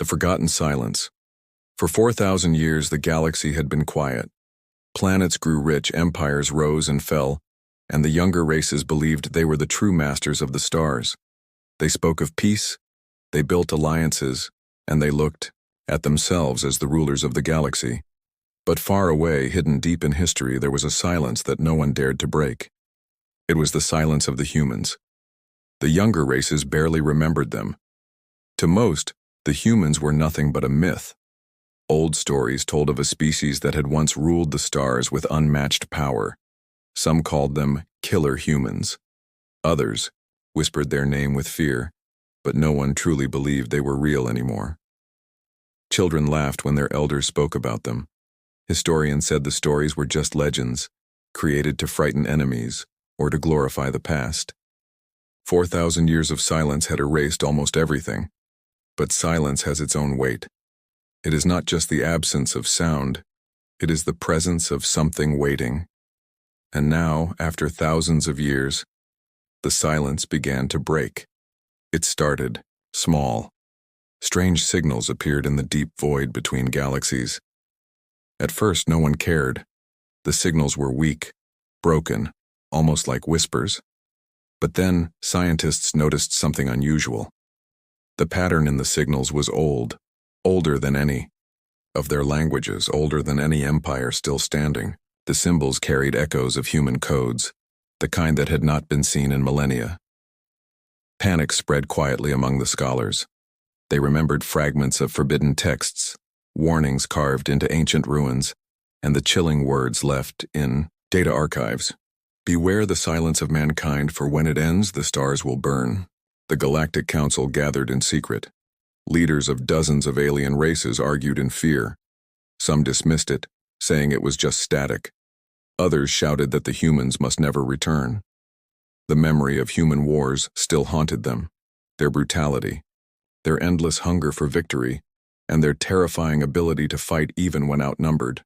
The forgotten silence. For 4,000 years, the galaxy had been quiet. Planets grew rich, empires rose and fell, and the younger races believed they were the true masters of the stars. They spoke of peace, they built alliances, and they looked at themselves as the rulers of the galaxy. But far away, hidden deep in history, there was a silence that no one dared to break. It was the silence of the humans. The younger races barely remembered them. To most, the humans were nothing but a myth. Old stories told of a species that had once ruled the stars with unmatched power. Some called them killer humans. Others whispered their name with fear, but no one truly believed they were real anymore. Children laughed when their elders spoke about them. Historians said the stories were just legends, created to frighten enemies or to glorify the past. 4,000 years of silence had erased almost everything. But silence has its own weight. It is not just the absence of sound, it is the presence of something waiting. And now, after thousands of years, the silence began to break. It started small. Strange signals appeared in the deep void between galaxies. At first, no one cared. The signals were weak, broken, almost like whispers. But then, scientists noticed something unusual. The pattern in the signals was old, older than any of their languages, older than any empire still standing. The symbols carried echoes of human codes, the kind that had not been seen in millennia. Panic spread quietly among the scholars. They remembered fragments of forbidden texts, warnings carved into ancient ruins, and the chilling words left in data archives. Beware the silence of mankind, for when it ends, the stars will burn. The Galactic Council gathered in secret. Leaders of dozens of alien races argued in fear. Some dismissed it, saying it was just static. Others shouted that the humans must never return. The memory of human wars still haunted them, their brutality, their endless hunger for victory, and their terrifying ability to fight even when outnumbered.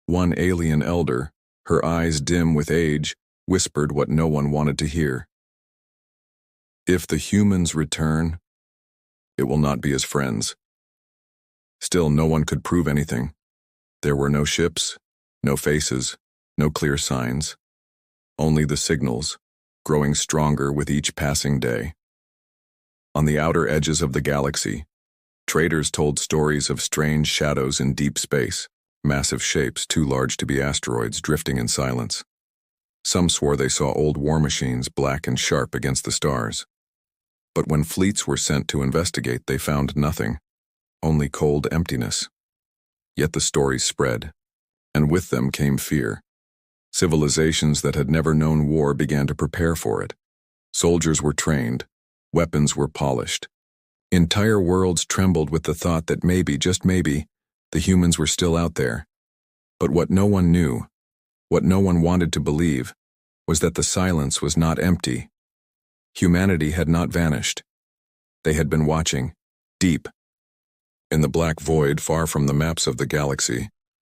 One alien elder, her eyes dim with age, whispered what no one wanted to hear. If the humans return, it will not be as friends. Still, no one could prove anything. There were no ships, no faces, no clear signs. Only the signals, growing stronger with each passing day. On the outer edges of the galaxy, traders told stories of strange shadows in deep space, massive shapes too large to be asteroids drifting in silence. Some swore they saw old war machines black and sharp against the stars. But when fleets were sent to investigate, they found nothing, only cold emptiness. Yet the stories spread, and with them came fear. Civilizations that had never known war began to prepare for it. Soldiers were trained, weapons were polished. Entire worlds trembled with the thought that maybe, just maybe, the humans were still out there. But what no one knew, what no one wanted to believe, was that the silence was not empty. Humanity had not vanished. They had been watching, deep. In the black void far from the maps of the galaxy,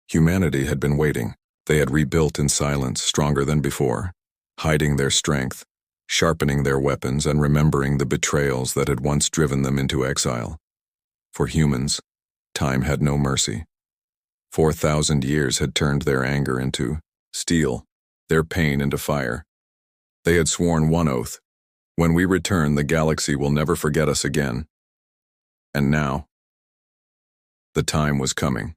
humanity had been waiting. They had rebuilt in silence, stronger than before, hiding their strength, sharpening their weapons, and remembering the betrayals that had once driven them into exile. For humans, time had no mercy. 4,000 years had turned their anger into steel, their pain into fire. They had sworn one oath: when we return, the galaxy will never forget us again. And now, the time was coming.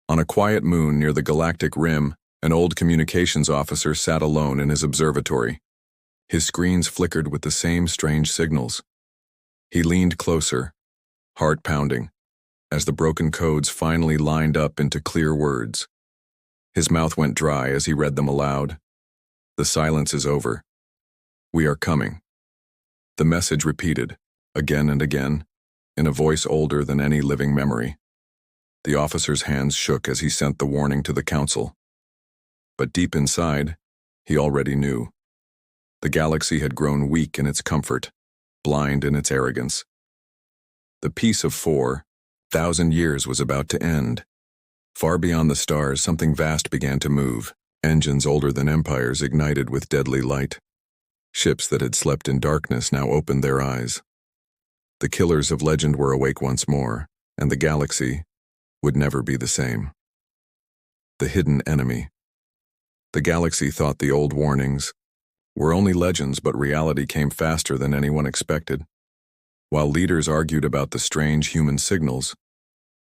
On a quiet moon near the galactic rim, an old communications officer sat alone in his observatory. His screens flickered with the same strange signals. He leaned closer, heart pounding, as the broken codes finally lined up into clear words. His mouth went dry as he read them aloud. The silence is over. We are coming. The message repeated, again and again, in a voice older than any living memory. The officer's hands shook as he sent the warning to the council. But deep inside, he already knew. The galaxy had grown weak in its comfort, blind in its arrogance. The peace of 4,000 years was about to end. Far beyond the stars, something vast began to move. Engines older than empires ignited with deadly light. Ships that had slept in darkness now opened their eyes. The The killers of legend were awake once more, and the galaxy would never be the same. The hidden enemy. The galaxy thought the old warnings were only legends, but reality came faster than anyone expected. While leaders argued about the strange human signals,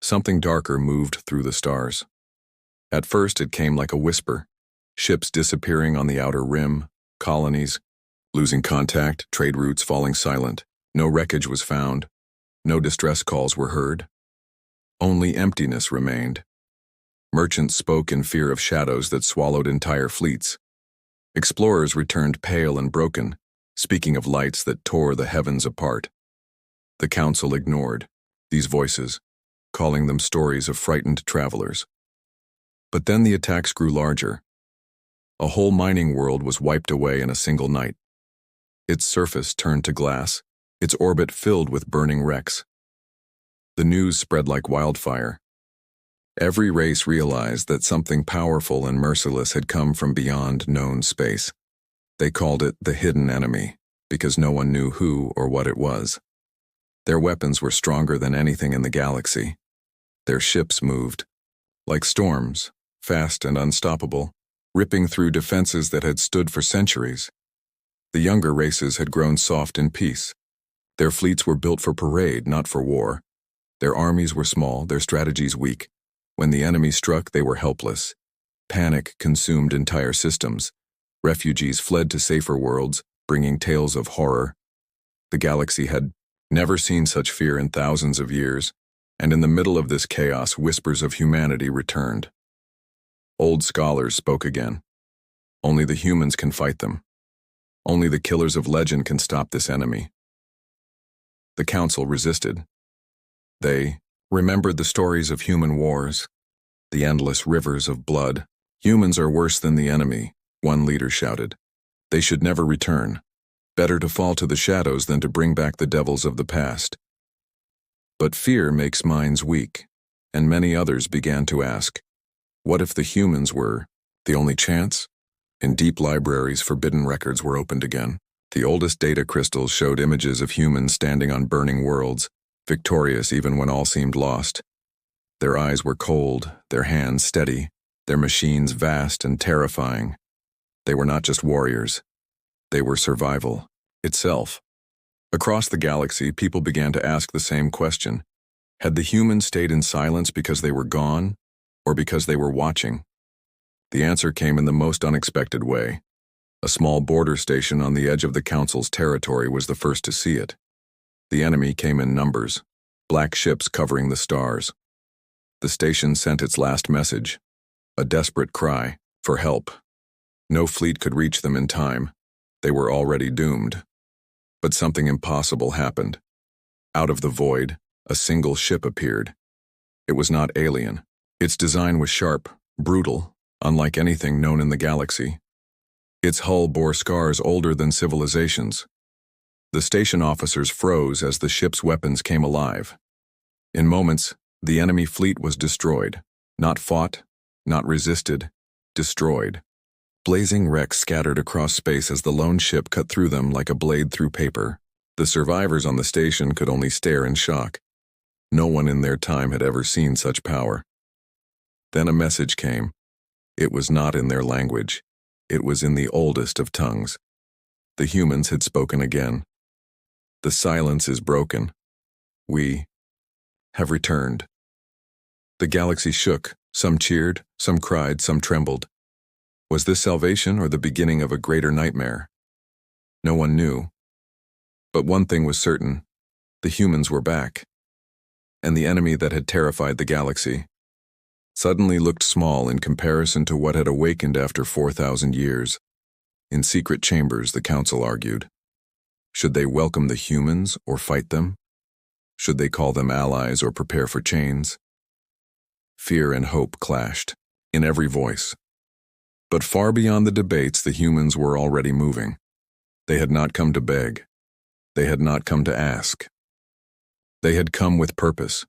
something darker moved through the stars. At first it came like a whisper, ships disappearing on the outer rim, colonies losing contact, trade routes falling silent. No wreckage was found, no distress calls were heard. Only emptiness remained. Merchants spoke in fear of shadows that swallowed entire fleets. Explorers returned pale and broken, speaking of lights that tore the heavens apart. The council ignored these voices, calling them stories of frightened travelers. But then the attacks grew larger. A whole mining world was wiped away in a single night. Its surface turned to glass, its orbit filled with burning wrecks. The news spread like wildfire. Every race realized that something powerful and merciless had come from beyond known space. They called it the hidden enemy, because no one knew who or what it was. Their weapons were stronger than anything in the galaxy. Their ships moved like storms, fast and unstoppable, ripping through defenses that had stood for centuries. The younger races had grown soft in peace. Their fleets were built for parade, not for war. Their armies were small, their strategies weak. When the enemy struck, they were helpless. Panic consumed entire systems. Refugees fled to safer worlds, bringing tales of horror. The galaxy had never seen such fear in thousands of years, and in the middle of this chaos, whispers of humanity returned. Old scholars spoke again. Only the humans can fight them. Only the killers of legend can stop this enemy. The council resisted. They remembered the stories of human wars, the endless rivers of blood. Humans are worse than the enemy, one leader shouted. They should never return. Better to fall to the shadows than to bring back the devils of the past. But fear makes minds weak, and many others began to ask, what if the humans were the only chance? In deep libraries, forbidden records were opened again. The oldest data crystals showed images of humans standing on burning worlds, victorious even when all seemed lost. Their eyes were cold, their hands steady, their machines vast and terrifying. They were not just warriors. They were survival itself. Across the galaxy, people began to ask the same question. Had the humans stayed in silence because they were gone, or because they were watching? The answer came in the most unexpected way. A small border station on the edge of the council's territory was the first to see it. The enemy came in numbers, black ships covering the stars. The station sent its last message, a desperate cry for help. No fleet could reach them in time. They were already doomed. But something impossible happened. Out of the void, a single ship appeared. It was not alien. Its design was sharp, brutal, unlike anything known in the galaxy. Its hull bore scars older than civilizations. The station officers froze as the ship's weapons came alive. In moments, the enemy fleet was destroyed. Not fought, not resisted, destroyed. Blazing wrecks scattered across space as the lone ship cut through them like a blade through paper. The survivors on the station could only stare in shock. No one in their time had ever seen such power. Then a message came. It was not in their language. It was in the oldest of tongues. The humans had spoken again. The silence is broken. We have returned. The galaxy shook. Some cheered, some cried, some trembled. Was this salvation or the beginning of a greater nightmare? No one knew. But one thing was certain. The humans were back. And the enemy that had terrified the galaxy suddenly looked small in comparison to what had awakened after 4,000 years. In secret chambers, the council argued. Should they welcome the humans or fight them? Should they call them allies or prepare for chains? Fear and hope clashed, in every voice. But far beyond the debates, the humans were already moving. They had not come to beg. They had not come to ask. They had come with purpose.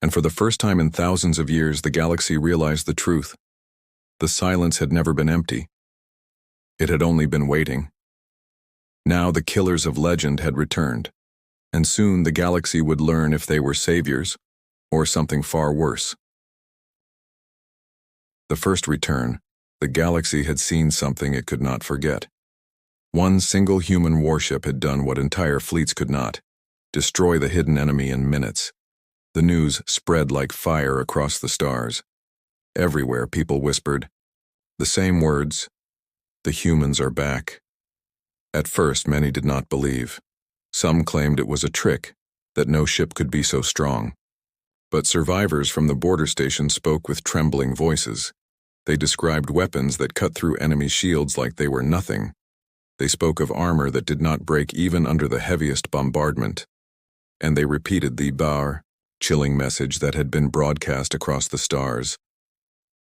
And for the first time in thousands of years, the galaxy realized the truth. The silence had never been empty. It had only been waiting. Now the killers of legend had returned, And soon the galaxy would learn if they were saviors or something far worse. The first return, the galaxy had seen something it could not forget. One single human warship had done what entire fleets could not: destroy the hidden enemy in minutes. The news spread like fire across the stars. Everywhere people whispered the same words: "The humans are back." At first, many did not believe. Some claimed it was a trick, that no ship could be so strong. But survivors from the border station spoke with trembling voices. They described weapons that cut through enemy shields like they were nothing. They spoke of armor that did not break even under the heaviest bombardment. And they repeated the chilling message that had been broadcast across the stars: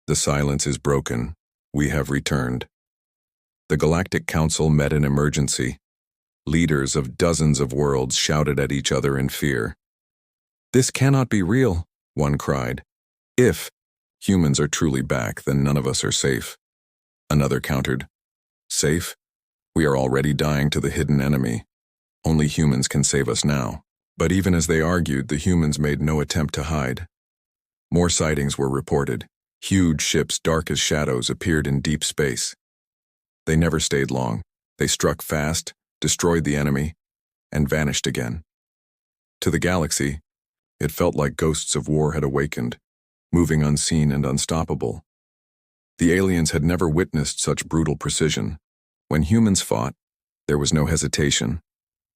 "The silence is broken. We have returned." The Galactic Council met in emergency. Leaders of dozens of worlds shouted at each other in fear. "This cannot be real," one cried. "If humans are truly back, then none of us are safe." Another countered, "Safe? We are already dying to the hidden enemy. Only humans can save us now." But even as they argued, the humans made no attempt to hide. More sightings were reported. Huge ships, dark as shadows, appeared in deep space. They never stayed long. They struck fast, destroyed the enemy, and vanished again. To the galaxy, it felt like ghosts of war had awakened, moving unseen and unstoppable. The aliens had never witnessed such brutal precision. When humans fought, there was no hesitation.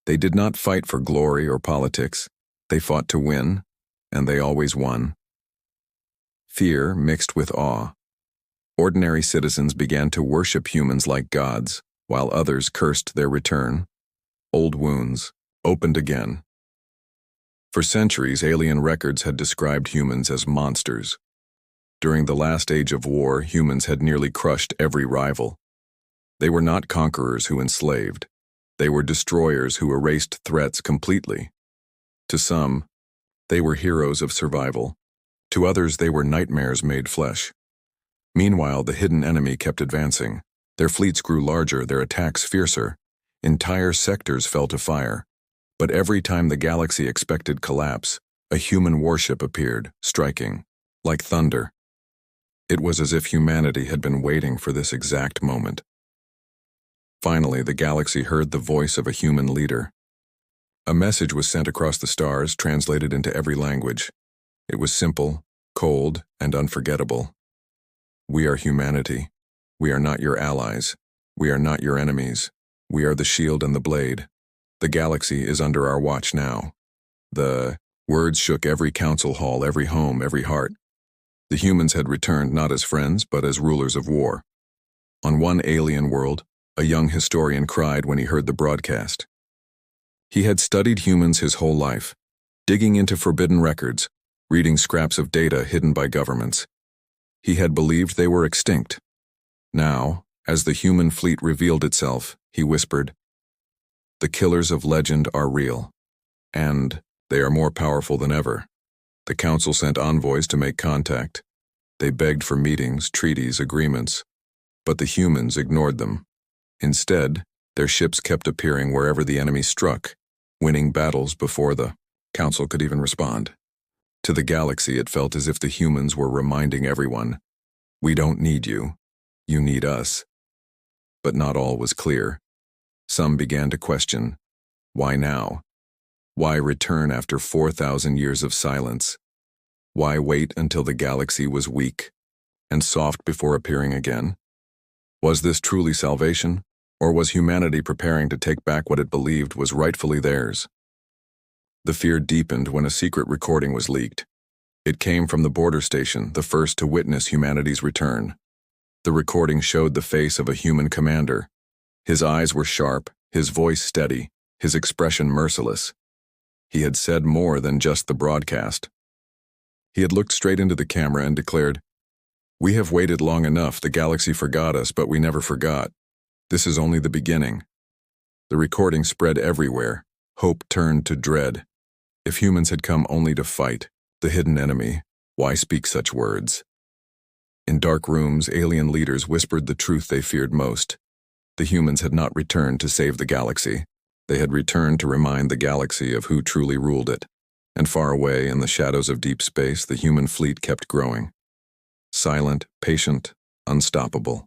They did not fight for glory or politics. They fought to win, and they always won. Fear mixed with awe. Ordinary citizens began to worship humans like gods, while others cursed their return. Old wounds opened again. For centuries, alien records had described humans as monsters. During the last age of war, humans had nearly crushed every rival. They were not conquerors who enslaved. They were destroyers who erased threats completely. To some, they were heroes of survival. To others, they were nightmares made flesh. Meanwhile, the hidden enemy kept advancing. Their fleets grew larger, their attacks fiercer. Entire sectors fell to fire. But every time the galaxy expected collapse, a human warship appeared, striking, like thunder. It was as if humanity had been waiting for this exact moment. Finally, the galaxy heard the voice of a human leader. A message was sent across the stars, translated into every language. It was simple, cold, and unforgettable. "We are humanity. We are not your allies. We are not your enemies. We are the shield and the blade. The galaxy is under our watch now." The words shook every council hall, every home, every heart. The humans had returned not as friends, but as rulers of war. On one alien world, a young historian cried when he heard the broadcast. He had studied humans his whole life, digging into forbidden records, reading scraps of data hidden by governments. He had believed they were extinct. Now, as the human fleet revealed itself, he whispered, "The killers of legend are real, and they are more powerful than ever." The council sent envoys to make contact. They begged for meetings, treaties, agreements, but the humans ignored them. Instead, their ships kept appearing wherever the enemy struck, winning battles before the council could even respond. To the galaxy, it felt as if the humans were reminding everyone, "We don't need you. You need us." But not all was clear. Some began to question, why now? Why return after 4,000 years of silence? Why wait until the galaxy was weak and soft before appearing again? Was this truly salvation, or was humanity preparing to take back what it believed was rightfully theirs? The fear deepened when a secret recording was leaked. It came from the border station, the first to witness humanity's return. The recording showed the face of a human commander. His eyes were sharp, his voice steady, his expression merciless. He had said more than just the broadcast. He had looked straight into the camera and declared, "We have waited long enough. The galaxy forgot us, but we never forgot. This is only the beginning." The recording spread everywhere. Hope turned to dread. If humans had come only to fight the hidden enemy, why speak such words? In dark rooms, alien leaders whispered the truth they feared most. The humans had not returned to save the galaxy. They had returned to remind the galaxy of who truly ruled it, and far away in the shadows of deep space, the human fleet kept growing. Silent, patient, unstoppable.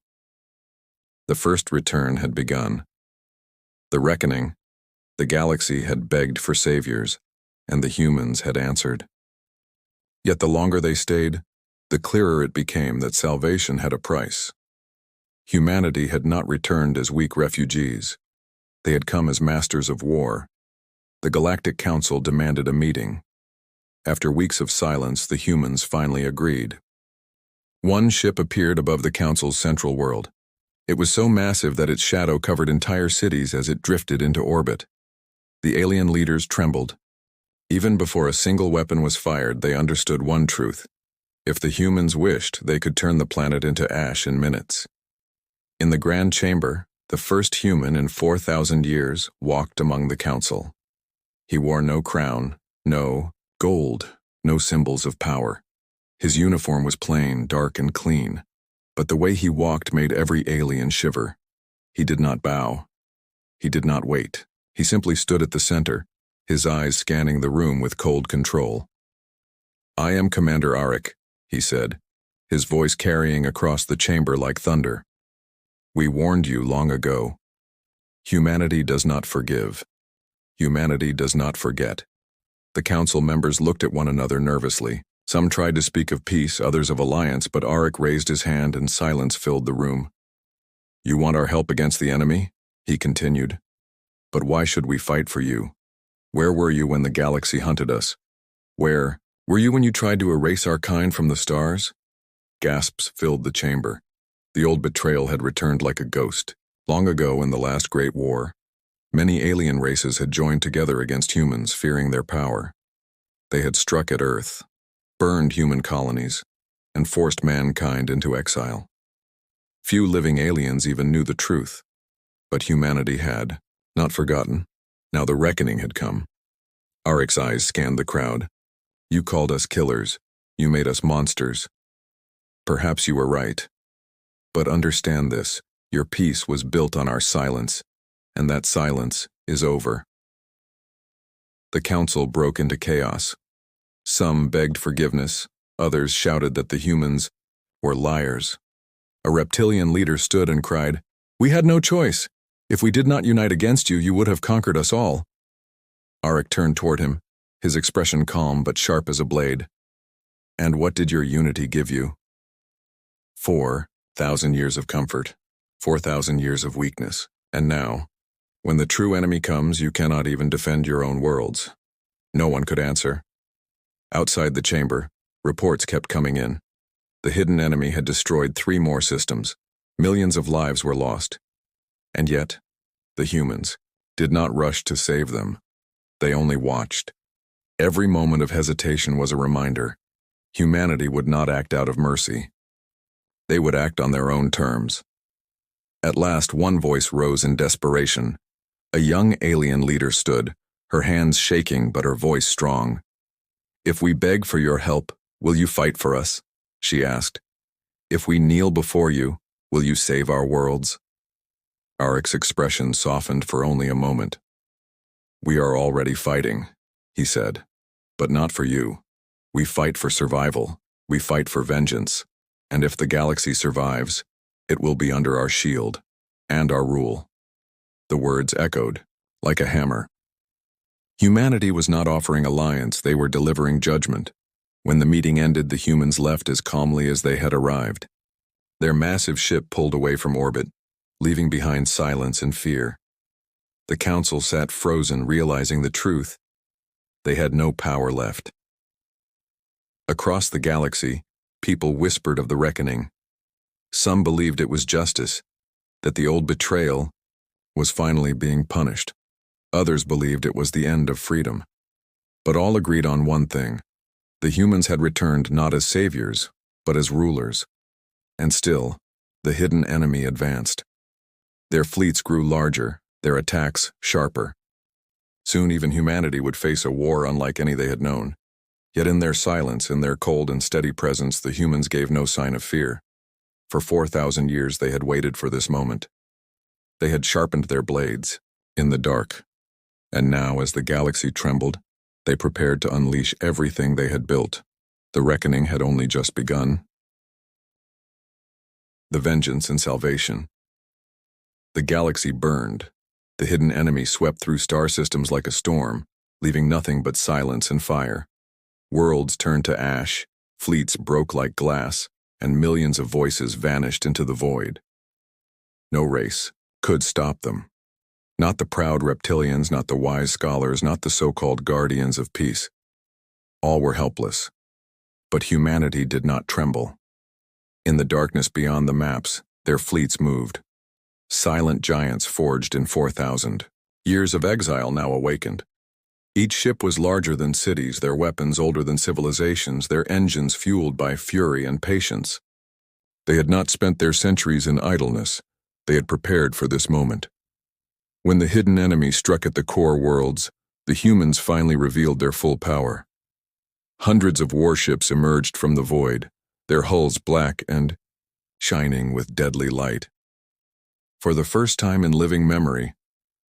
The first return had begun. The reckoning. The galaxy had begged for saviors, and the humans had answered. Yet the longer they stayed, the clearer it became that salvation had a price. Humanity had not returned as weak refugees. They had come as masters of war. The Galactic Council demanded a meeting. After weeks of silence, the humans finally agreed. One ship appeared above the Council's central world. It was so massive that its shadow covered entire cities as it drifted into orbit. The alien leaders trembled. Even before a single weapon was fired, they understood one truth. If the humans wished, they could turn the planet into ash in minutes. In the Grand Chamber, the first human in 4,000 years walked among the council. He wore no crown, no gold, no symbols of power. His uniform was plain, dark, and clean, but the way he walked made every alien shiver. He did not bow. He did not wait. He simply stood at the center, his eyes scanning the room with cold control. "I am Commander Arik," he said, his voice carrying across the chamber like thunder. "We warned you long ago. Humanity does not forgive. Humanity does not forget." The council members looked at one another nervously. Some tried to speak of peace, others of alliance, but Arik raised his hand and silence filled the room. "You want our help against the enemy?" he continued. "But why should we fight for you? Where were you when the galaxy hunted us? Where were you when you tried to erase our kind from the stars?" Gasps filled the chamber. The old betrayal had returned like a ghost. Long ago, in the last Great War, many alien races had joined together against humans, fearing their power. They had struck at Earth, burned human colonies, and forced mankind into exile. Few living aliens even knew the truth, but humanity had not forgotten. Now the reckoning had come. Arik's eyes scanned the crowd. "You called us killers. You made us monsters. Perhaps you were right. But understand this, your peace was built on our silence, and that silence is over." The council broke into chaos. Some begged forgiveness, others shouted that the humans were liars. A reptilian leader stood and cried, "We had no choice. If we did not unite against you, you would have conquered us all." Arik turned toward him, his expression calm but sharp as a blade. "And what did your unity give you?" 4,000 years of comfort, 4,000 years of weakness. And now, when the true enemy comes, you cannot even defend your own worlds. No one could answer. Outside the chamber, reports kept coming in. The hidden enemy had destroyed 3 more systems. Millions of lives were lost. And yet, the humans did not rush to save them. They only watched. Every moment of hesitation was a reminder. Humanity would not act out of mercy. They would act on their own terms. At last, one voice rose in desperation. A young alien leader stood, her hands shaking but her voice strong. "If we beg for your help, will you fight for us?" she asked. "If we kneel before you, will you save our worlds?" Arik's expression softened for only a moment. "We are already fighting," he said, "but not for you. We fight for survival. We fight for vengeance. And if the galaxy survives, it will be under our shield and our rule." The words echoed like a hammer. Humanity was not offering alliance, they were delivering judgment. When the meeting ended, the humans left as calmly as they had arrived. Their massive ship pulled away from orbit, leaving behind silence and fear. The council sat frozen, realizing the truth. They had no power left. Across the galaxy, people whispered of the reckoning. Some believed it was justice, that the old betrayal was finally being punished. Others believed it was the end of freedom. But all agreed on one thing. The humans had returned not as saviors, but as rulers. And still, the hidden enemy advanced. Their fleets grew larger, their attacks sharper. Soon even humanity would face a war unlike any they had known. Yet in their silence, in their cold and steady presence, the humans gave no sign of fear. For 4,000 years they had waited for this moment. They had sharpened their blades. In the dark, And now, as the galaxy trembled, they prepared to unleash everything they had built. The reckoning had only just begun. The vengeance and salvation. The galaxy burned. The hidden enemy swept through star systems like a storm, leaving nothing but silence and fire. Worlds turned to ash, fleets broke like glass, and millions of voices vanished into the void. No race could stop them. Not the proud reptilians, not the wise scholars, not the so-called guardians of peace. All were helpless. But humanity did not tremble. In the darkness beyond the maps, their fleets moved. Silent giants forged in 4,000. Years of exile now awakened. Each ship was larger than cities, their weapons older than civilizations, their engines fueled by fury and patience. They had not spent their centuries in idleness. They had prepared for this moment. When the hidden enemy struck at the core worlds, the humans finally revealed their full power. Hundreds of warships emerged from the void, their hulls black and shining with deadly light. For the first time in living memory,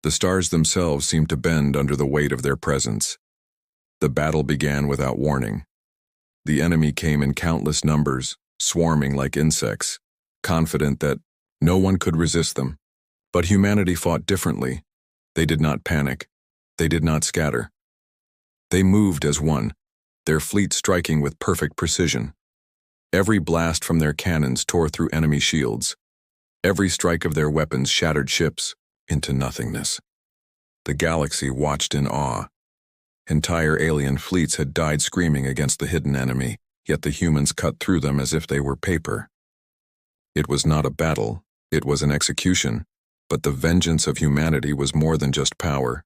the stars themselves seemed to bend under the weight of their presence. The battle began without warning. The enemy came in countless numbers, swarming like insects, confident that no one could resist them. But humanity fought differently. They did not panic. They did not scatter. They moved as one, their fleet striking with perfect precision. Every blast from their cannons tore through enemy shields. Every strike of their weapons shattered ships into nothingness. The galaxy watched in awe. Entire alien fleets had died screaming against the hidden enemy, yet the humans cut through them as if they were paper. It was not a battle, it was an execution, but the vengeance of humanity was more than just power.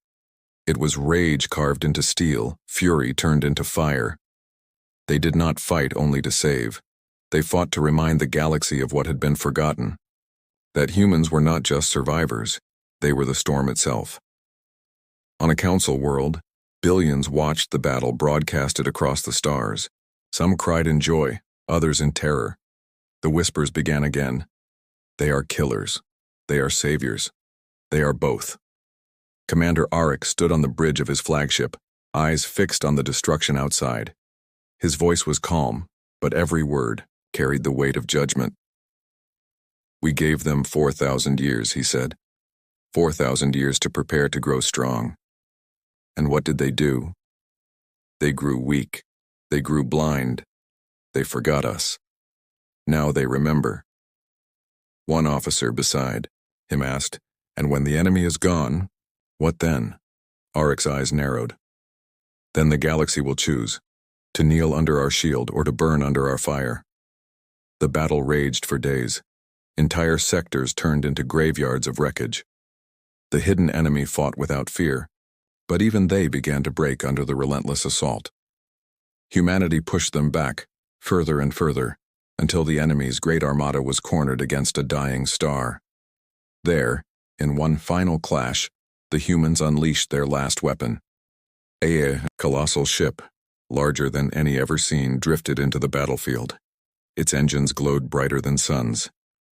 It was rage carved into steel, fury turned into fire. They did not fight only to save. They fought to remind the galaxy of what had been forgotten. That humans were not just survivors, they were the storm itself. On a council world, billions watched the battle broadcasted across the stars. Some cried in joy, others in terror. The whispers began again. They are killers. They are saviors. They are both. Commander Arik stood on the bridge of his flagship, eyes fixed on the destruction outside. His voice was calm, but every word carried the weight of judgment. We gave them 4,000 years, he said. 4,000 years to prepare to grow strong. And what did they do? They grew weak. They grew blind. They forgot us. Now they remember. One officer beside him asked, "And when the enemy is gone, what then?" Arik's eyes narrowed. "Then the galaxy will choose, to kneel under our shield or to burn under our fire." The battle raged for days. Entire sectors turned into graveyards of wreckage. The hidden enemy fought without fear, but even they began to break under the relentless assault. Humanity pushed them back, further and further, until the enemy's great armada was cornered against a dying star. There, in one final clash, the humans unleashed their last weapon. A colossal ship, larger than any ever seen, drifted into the battlefield. Its engines glowed brighter than suns.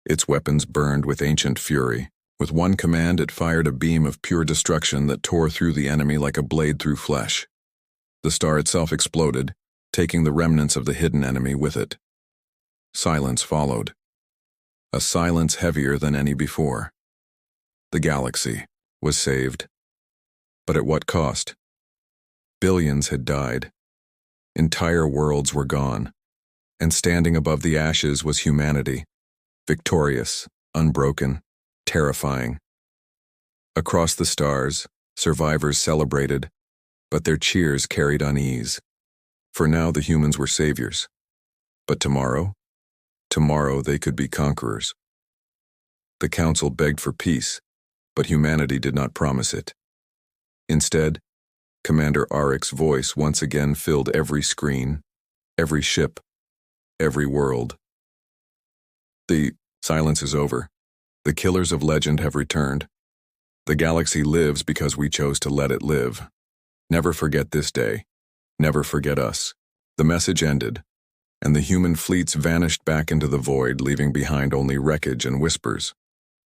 Its weapons burned with ancient fury. With one command, it fired a beam of pure destruction that tore through the enemy like a blade through flesh. The star itself exploded, taking the remnants of the hidden enemy with it. Silence followed. A silence heavier than any before. The galaxy was saved. But at what cost? Billions had died. Entire worlds were gone. And standing above the ashes was humanity, victorious, unbroken, terrifying. Across the stars, survivors celebrated, but their cheers carried unease. For now the humans were saviors. But tomorrow? Tomorrow they could be conquerors. The council begged for peace, but humanity did not promise it. Instead, Commander Arik's voice once again filled every screen, every ship, every world. The silence is over. The killers of legend have returned. The galaxy lives because we chose to let it live. Never forget this day. Never forget us. The message ended, and the human fleets vanished back into the void, leaving behind only wreckage and whispers.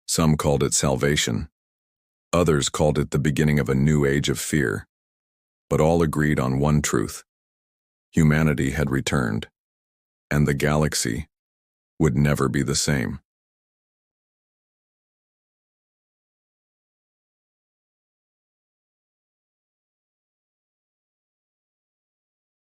Some called it salvation. Others called it the beginning of a new age of fear. But all agreed on one truth. Humanity had returned, and the galaxy would never be the same.